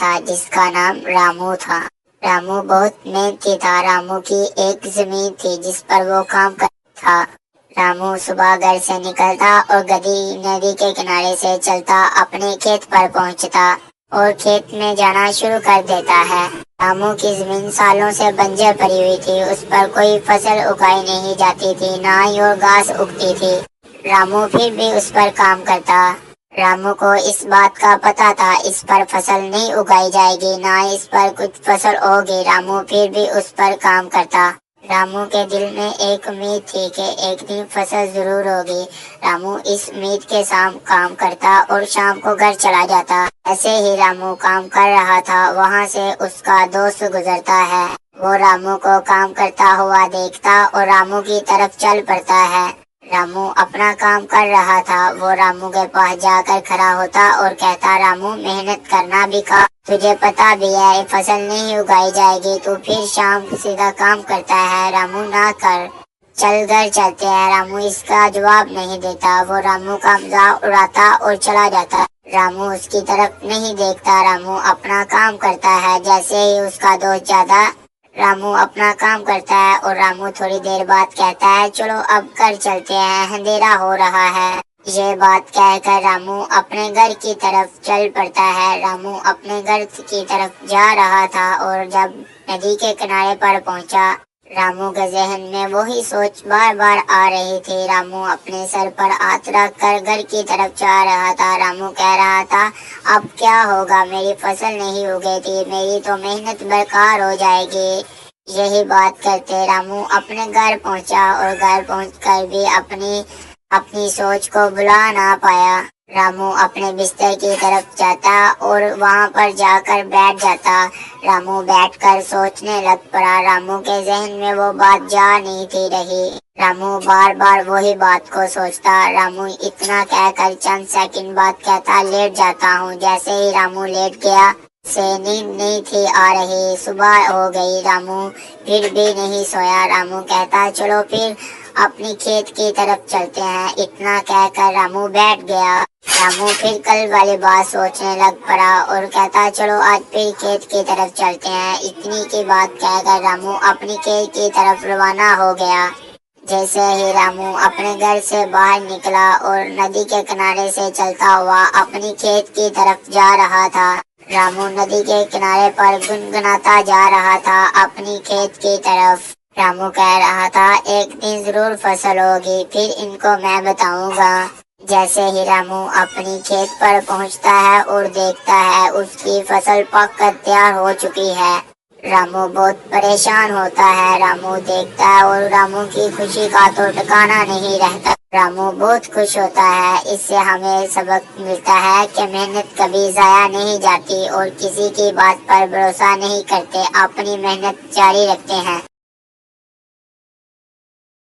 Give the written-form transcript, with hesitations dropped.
था जिसका नाम रामू था। रामू बहुत मेहनती था। रामू की एक जमीन थी जिस पर वो काम करता था। रामू सुबह घर से निकलता और गधी नदी के किनारे से चलता अपने खेत पर पहुंचता और खेत में जाना शुरू कर देता है। रामू की जमीन सालों से बंजर पड़ी हुई थी। उस पर कोई फसल उगाई नहीं जाती थी, ना ही और घास उगती थी। रामू फिर भी उस पर काम करता। रामू को इस बात का पता था इस पर फसल नहीं उगाई जाएगी, ना इस पर कुछ फसल होगी। रामू फिर भी उस पर काम करता। रामू के दिल में एक उम्मीद थी कि एक दिन फसल जरूर होगी। रामू इस उम्मीद के साथ काम करता और शाम को घर चला जाता। ऐसे ही रामू काम कर रहा था, वहाँ से उसका दोस्त गुजरता है। वो रामू को काम करता हुआ देखता और रामू की तरफ चल पड़ता है। रामू अपना काम कर रहा था। वो रामू के पास जाकर खड़ा होता और कहता, रामू मेहनत करना भी खा, तुझे पता भी है फसल नहीं उगाई जाएगी, तू फिर शाम सीधा काम करता है। रामू ना कर, चल घर चलते हैं। रामू इसका जवाब नहीं देता। वो रामू का मजाक उड़ाता और चला जाता। रामू उसकी तरफ नहीं देखता। रामू अपना काम करता है। जैसे ही उसका दोस्त ज्यादा रामू अपना काम करता है और रामू थोड़ी देर बाद कहता है, चलो अब घर चलते हैं, अंधेरा हो रहा है। ये बात कहकर रामू अपने घर की तरफ चल पड़ता है। रामू अपने घर की तरफ जा रहा था और जब नदी के किनारे पर पहुंचा, रामू के जहन में वही सोच बार बार आ रही थी। रामू अपने सर पर हाथ रख कर घर की तरफ जा रहा था। रामू कह रहा था, अब क्या होगा, मेरी फसल नहीं उगेगी, मेरी तो मेहनत बेकार हो जाएगी। यही बात करते रामू अपने घर पहुंचा और घर पहुंचकर भी अपनी सोच को भुला ना पाया। रामू अपने बिस्तर की तरफ जाता और वहां पर जाकर बैठ जाता। रामू बैठकर सोचने लग पड़ा। रामू के जहन में वो बात जा नहीं थी रही। रामू बार बार वही बात को सोचता। रामू इतना कहकर चंद सेकंड बाद कहता, लेट जाता हूँ। जैसे ही रामू लेट गया से नींद नहीं थी आ रही। सुबह हो गई, रामू फिर भी नहीं सोया। रामू कहता, चलो फिर अपनी खेत की तरफ चलते हैं। इतना कहकर रामू बैठ गया। रामू फिर कल वाली बात सोचने लग पड़ा और कहता, चलो आज फिर खेत की तरफ चलते हैं। इतनी की बात कहकर रामू अपनी खेत की तरफ रवाना हो गया। जैसे ही रामू अपने घर से बाहर निकला और नदी के किनारे से चलता हुआ अपनी खेत की तरफ जा रहा था। रामू नदी के किनारे पर गुनगुनाता जा रहा था अपनी खेत की तरफ। रामू कह रहा था, एक दिन जरूर फसल होगी, फिर इनको मैं बताऊंगा। जैसे ही रामू अपनी खेत पर पहुंचता है और देखता है उसकी फसल पक कर तैयार हो चुकी है, रामू बहुत परेशान होता है। रामू देखता है और रामू की खुशी का तो ठिकाना नहीं रहता। रामू बहुत खुश होता है। इससे हमें सबक मिलता है कि मेहनत कभी जाया नहीं जाती और किसी की बात पर भरोसा नहीं करते, अपनी मेहनत जारी रखते हैं।